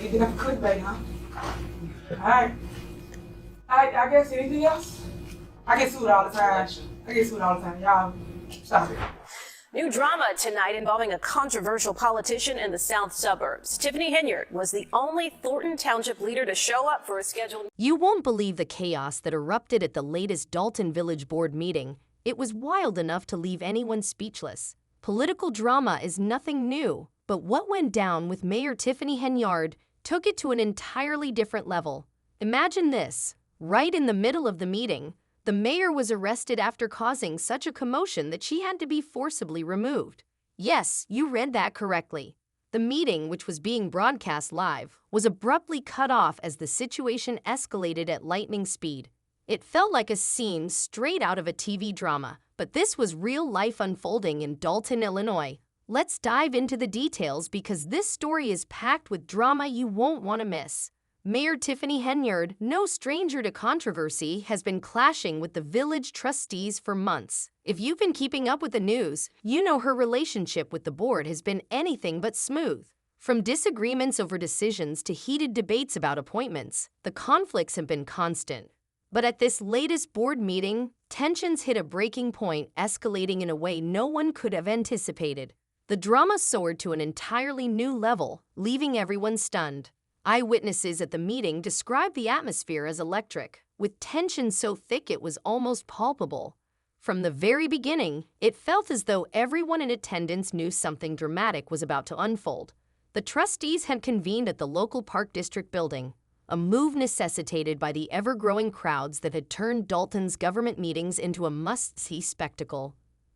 You think I'm a clickbait, huh? Alright. I guess anything else? I get sued all the time. Y'all, stop it. New drama tonight involving a controversial politician in the south suburbs. Tiffany Henyard was the only Thornton Township leader to show up for a scheduled... You won't believe the chaos that erupted at the latest Dalton Village Board meeting. It was wild enough to leave anyone speechless. Political drama is nothing new, but what went down with Mayor Tiffany Henyard took it to an entirely different level. Imagine this. Right in the middle of the meeting, the mayor was arrested after causing such a commotion that she had to be forcibly removed. Yes, you read that correctly. The meeting, which was being broadcast live, was abruptly cut off as the situation escalated at lightning speed. It felt like a scene straight out of a TV drama, but this was real life unfolding in Dalton, Illinois. Let's dive into the details because this story is packed with drama you won't want to miss. Mayor Tiffany Henyard, no stranger to controversy, has been clashing with the village trustees for months. If you've been keeping up with the news, you know her relationship with the board has been anything but smooth. From disagreements over decisions to heated debates about appointments, the conflicts have been constant. But at this latest board meeting, tensions hit a breaking point, escalating in a way no one could have anticipated. The drama soared to an entirely new level, leaving everyone stunned. Eyewitnesses at the meeting described the atmosphere as electric, with tension so thick it was almost palpable. From the very beginning, it felt as though everyone in attendance knew something dramatic was about to unfold. The trustees had convened at the local Park District building, a move necessitated by the ever-growing crowds that had turned Dalton's government meetings into a must-see spectacle.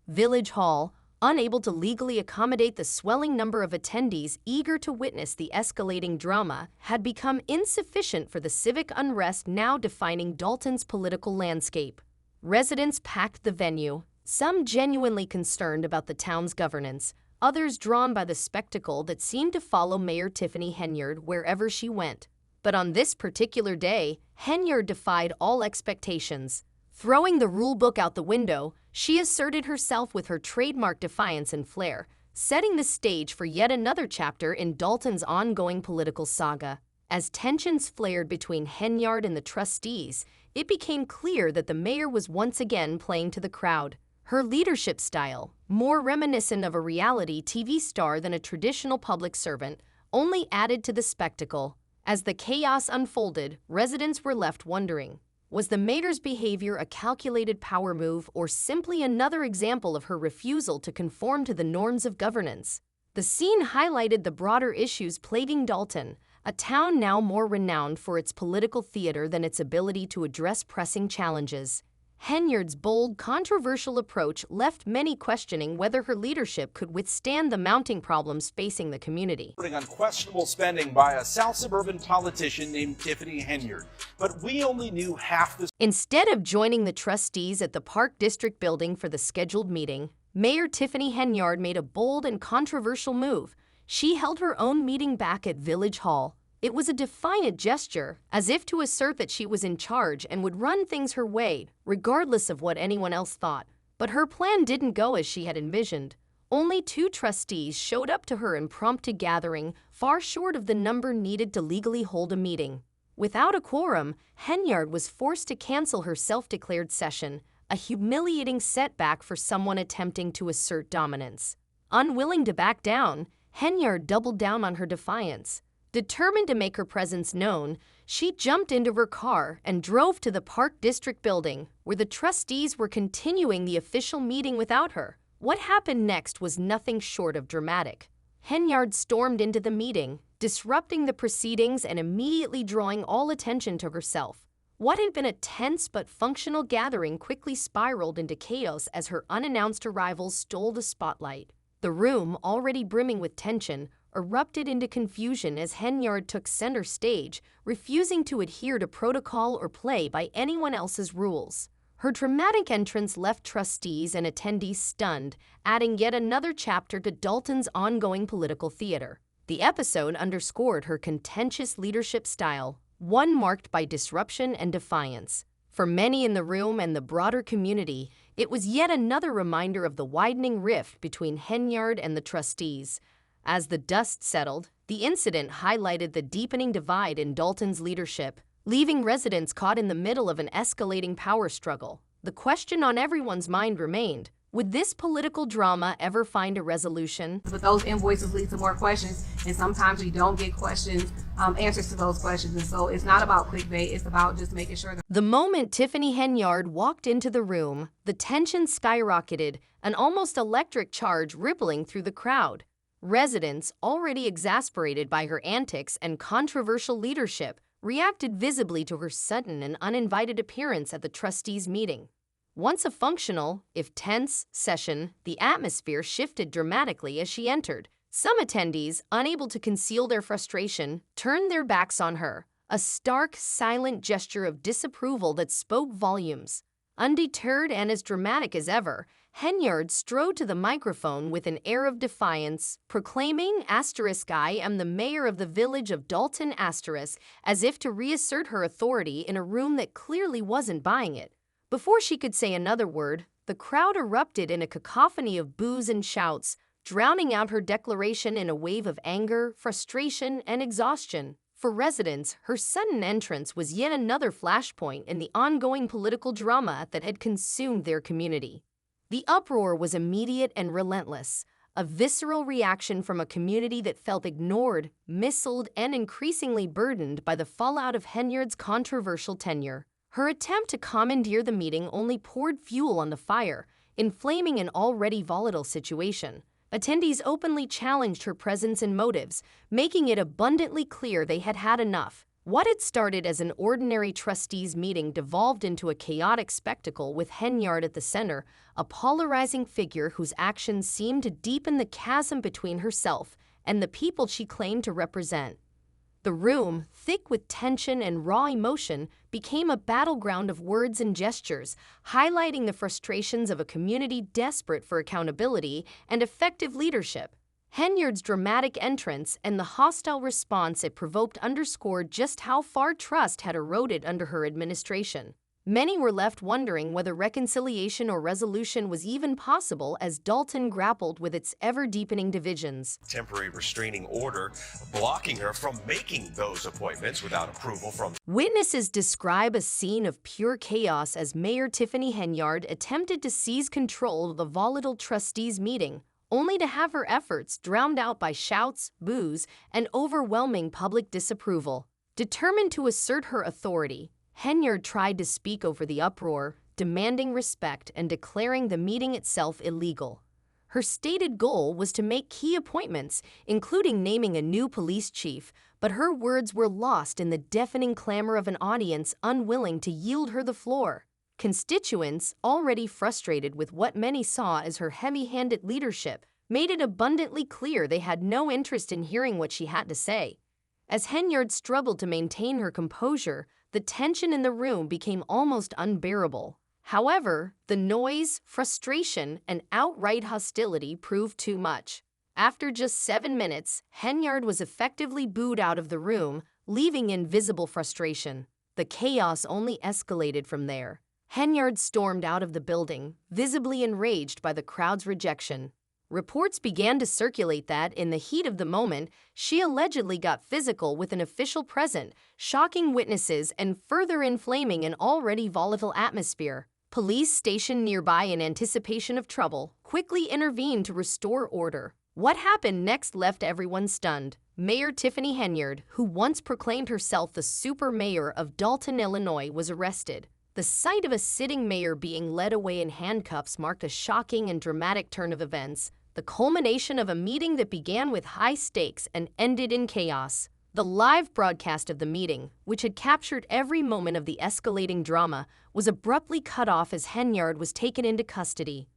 Village Hall, unable to legally accommodate the swelling number of attendees eager to witness the escalating drama, had become insufficient for the civic unrest now defining Dalton's political landscape. Residents packed the venue, some genuinely concerned about the town's governance, others drawn by the spectacle that seemed to follow Mayor Tiffany Henyard wherever she went. But on this particular day, Henyard defied all expectations. Throwing the rulebook out the window, she asserted herself with her trademark defiance and flair, setting the stage for yet another chapter in Dalton's ongoing political saga. As tensions flared between Henyard and the trustees, it became clear that the mayor was once again playing to the crowd. Her leadership style, more reminiscent of a reality TV star than a traditional public servant, only added to the spectacle. As the chaos unfolded, residents were left wondering, was the mayor's behavior a calculated power move or simply another example of her refusal to conform to the norms of governance? The scene highlighted the broader issues plaguing Dalton, a town now more renowned for its political theater than its ability to address pressing challenges. Henyard's bold, controversial approach left many questioning whether her leadership could withstand the mounting problems facing the community. On questionable spending by a South suburban politician named Tiffany Henyard, but we only knew half the... Instead of joining the trustees at the Park District building for the scheduled meeting, Mayor Tiffany Henyard made a bold and controversial move. She held her own meeting back at Village Hall. It was a defiant gesture, as if to assert that she was in charge and would run things her way, regardless of what anyone else thought. But her plan didn't go as she had envisioned. Only 2 trustees showed up to her impromptu gathering, far short of the number needed to legally hold a meeting. Without a quorum, Henyard was forced to cancel her self-declared session, a humiliating setback for someone attempting to assert dominance. Unwilling to back down, Henyard doubled down on her defiance. Determined to make her presence known, she jumped into her car and drove to the Park District building, where the trustees were continuing the official meeting without her. What happened next was nothing short of dramatic. Henyard stormed into the meeting, disrupting the proceedings and immediately drawing all attention to herself. What had been a tense but functional gathering quickly spiraled into chaos as her unannounced arrival stole the spotlight. The room, already brimming with tension, erupted into confusion as Henyard took center stage, refusing to adhere to protocol or play by anyone else's rules. Her dramatic entrance left trustees and attendees stunned, adding yet another chapter to Dalton's ongoing political theater. The episode underscored her contentious leadership style, one marked by disruption and defiance. For many in the room and the broader community, it was yet another reminder of the widening rift between Henyard and the trustees. As the dust settled, the incident highlighted the deepening divide in Dalton's leadership, leaving residents caught in the middle of an escalating power struggle. The question on everyone's mind remained, would this political drama ever find a resolution? But those invoices lead to more questions, and sometimes we don't get answers to those questions. And so it's not about clickbait, it's about just making sure that. The moment Tiffany Henyard walked into the room, the tension skyrocketed, an almost electric charge rippling through the crowd. Residents, already exasperated by her antics and controversial leadership, reacted visibly to her sudden and uninvited appearance at the trustees' meeting. Once a functional, if tense, session, the atmosphere shifted dramatically as she entered. Some attendees, unable to conceal their frustration, turned their backs on her, a stark, silent gesture of disapproval that spoke volumes. Undeterred and as dramatic as ever, Henyard strode to the microphone with an air of defiance, proclaiming, "I am the mayor of the village of Dalton, as if to reassert her authority in a room that clearly wasn't buying it. Before she could say another word, the crowd erupted in a cacophony of boos and shouts, drowning out her declaration in a wave of anger, frustration, and exhaustion. For residents, her sudden entrance was yet another flashpoint in the ongoing political drama that had consumed their community. The uproar was immediate and relentless, a visceral reaction from a community that felt ignored, missiled, and increasingly burdened by the fallout of Henyard's controversial tenure. Her attempt to commandeer the meeting only poured fuel on the fire, inflaming an already volatile situation. Attendees openly challenged her presence and motives, making it abundantly clear they had had enough. What had started as an ordinary trustees meeting devolved into a chaotic spectacle with Henyard at the center, a polarizing figure whose actions seemed to deepen the chasm between herself and the people she claimed to represent. The room, thick with tension and raw emotion, became a battleground of words and gestures, highlighting the frustrations of a community desperate for accountability and effective leadership. Henyard's dramatic entrance and the hostile response it provoked underscored just how far trust had eroded under her administration. Many were left wondering whether reconciliation or resolution was even possible as Dalton grappled with its ever-deepening divisions. Temporary restraining order blocking her from making those appointments without approval from. Witnesses describe a scene of pure chaos as Mayor Tiffany Henyard attempted to seize control of the volatile trustees meeting, only to have her efforts drowned out by shouts, boos, and overwhelming public disapproval. Determined to assert her authority, Henyard tried to speak over the uproar, demanding respect and declaring the meeting itself illegal. Her stated goal was to make key appointments, including naming a new police chief, but her words were lost in the deafening clamor of an audience unwilling to yield her the floor. Constituents, already frustrated with what many saw as her heavy-handed leadership, made it abundantly clear they had no interest in hearing what she had to say. As Henyard struggled to maintain her composure, the tension in the room became almost unbearable. However, the noise, frustration, and outright hostility proved too much. After just 7 minutes, Henyard was effectively booed out of the room, leaving in visible frustration. The chaos only escalated from there. Henyard stormed out of the building, visibly enraged by the crowd's rejection. Reports began to circulate that, in the heat of the moment, she allegedly got physical with an official present, shocking witnesses and further inflaming an already volatile atmosphere. Police stationed nearby in anticipation of trouble quickly intervened to restore order. What happened next left everyone stunned. Mayor Tiffany Henyard, who once proclaimed herself the super mayor of Dalton, Illinois, was arrested. The sight of a sitting mayor being led away in handcuffs marked a shocking and dramatic turn of events, the culmination of a meeting that began with high stakes and ended in chaos. The live broadcast of the meeting, which had captured every moment of the escalating drama, was abruptly cut off as Henyard was taken into custody.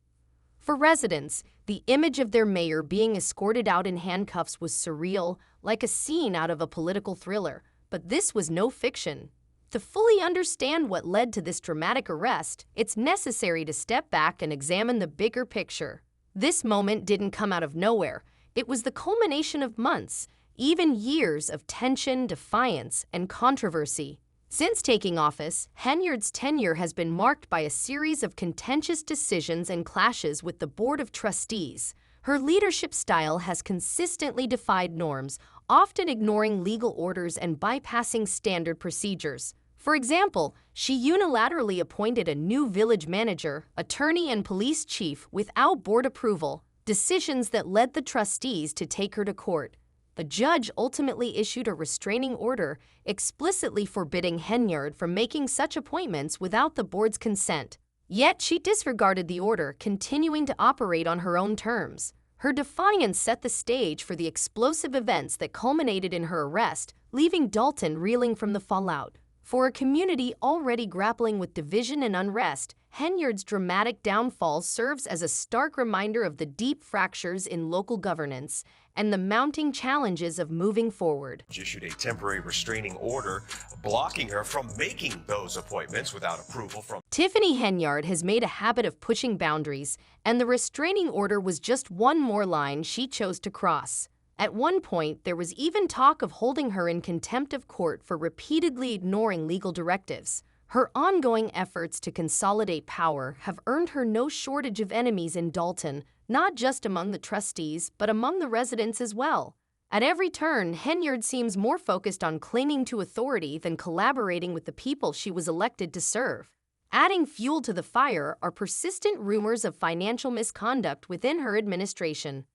For residents, the image of their mayor being escorted out in handcuffs was surreal, like a scene out of a political thriller. But this was no fiction. To fully understand what led to this dramatic arrest, it's necessary to step back and examine the bigger picture. This moment didn't come out of nowhere. It was the culmination of months, even years of tension, defiance, and controversy. Since taking office, Henyard's tenure has been marked by a series of contentious decisions and clashes with the Board of Trustees. Her leadership style has consistently defied norms, often ignoring legal orders and bypassing standard procedures. For example, she unilaterally appointed a new village manager, attorney, and police chief without board approval, decisions that led the trustees to take her to court. The judge ultimately issued a restraining order explicitly forbidding Henyard from making such appointments without the board's consent. Yet she disregarded the order, continuing to operate on her own terms. Her defiance set the stage for the explosive events that culminated in her arrest, leaving Dalton reeling from the fallout. For a community already grappling with division and unrest, Henyard's dramatic downfall serves as a stark reminder of the deep fractures in local governance and the mounting challenges of moving forward. Issued a temporary restraining order blocking her from making those appointments without approval from. Tiffany Henyard has made a habit of pushing boundaries, and the restraining order was just one more line she chose to cross. At one point, there was even talk of holding her in contempt of court for repeatedly ignoring legal directives. Her ongoing efforts to consolidate power have earned her no shortage of enemies in Dalton, not just among the trustees, but among the residents as well. At every turn, Henyard seems more focused on clinging to authority than collaborating with the people she was elected to serve. Adding fuel to the fire are persistent rumors of financial misconduct within her administration.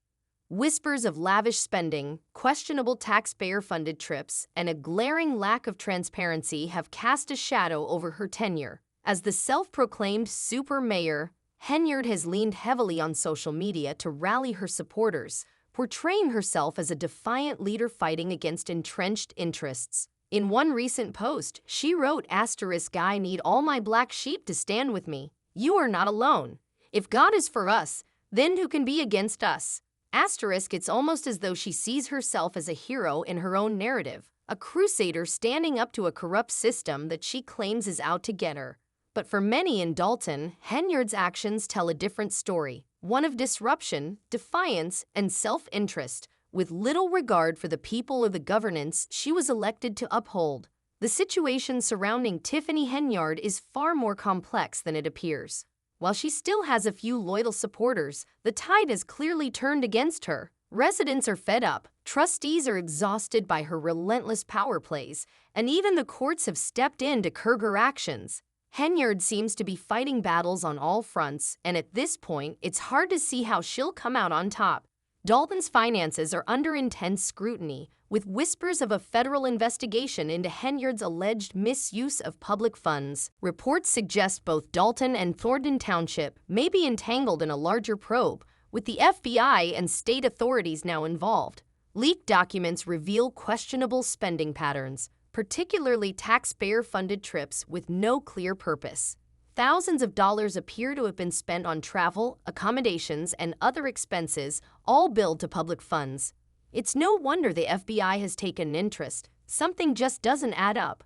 Whispers of lavish spending, questionable taxpayer-funded trips, and a glaring lack of transparency have cast a shadow over her tenure. As the self-proclaimed super mayor, Henyard has leaned heavily on social media to rally her supporters, portraying herself as a defiant leader fighting against entrenched interests. In one recent post, she wrote, "I need all my black sheep to stand with me. You are not alone. If God is for us, then who can be against us?" It's almost as though she sees herself as a hero in her own narrative, a crusader standing up to a corrupt system that she claims is out to get her. But for many in Dalton, Henyard's actions tell a different story, one of disruption, defiance, and self-interest, with little regard for the people or the governance she was elected to uphold. The situation surrounding Tiffany Henyard is far more complex than it appears. While she still has a few loyal supporters, the tide has clearly turned against her. Residents are fed up, trustees are exhausted by her relentless power plays, and even the courts have stepped in to curb her actions. Henyard seems to be fighting battles on all fronts, and at this point, it's hard to see how she'll come out on top. Dalton's finances are under intense scrutiny, with whispers of a federal investigation into Henyard's alleged misuse of public funds. Reports suggest both Dalton and Thornton Township may be entangled in a larger probe, with the FBI and state authorities now involved. Leaked documents reveal questionable spending patterns, particularly taxpayer-funded trips with no clear purpose. Thousands of dollars appear to have been spent on travel, accommodations, and other expenses, all billed to public funds. It's no wonder the FBI has taken an interest. Something just doesn't add up.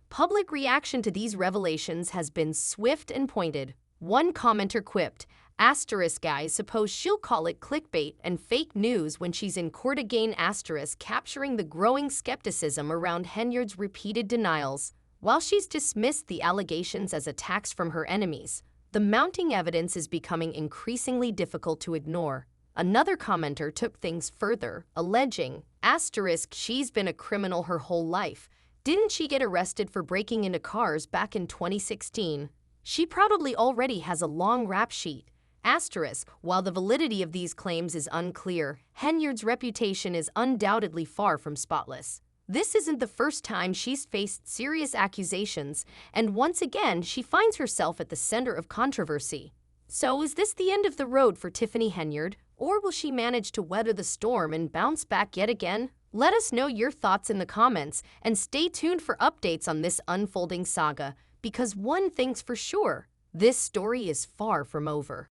Public reaction to these revelations has been swift and pointed. One commenter quipped, "I suppose she'll call it clickbait and fake news when she's in court again," capturing the growing skepticism around Henyard's repeated denials. While she's dismissed the allegations as attacks from her enemies, the mounting evidence is becoming increasingly difficult to ignore. Another commenter took things further, alleging, "She's been a criminal her whole life. Didn't she get arrested for breaking into cars back in 2016? She probably already has a long rap sheet." While the validity of these claims is unclear, Henyard's reputation is undoubtedly far from spotless. This isn't the first time she's faced serious accusations, and once again, she finds herself at the center of controversy. So is this the end of the road for Tiffany Henyard, or will she manage to weather the storm and bounce back yet again? Let us know your thoughts in the comments, and stay tuned for updates on this unfolding saga, because one thing's for sure, this story is far from over.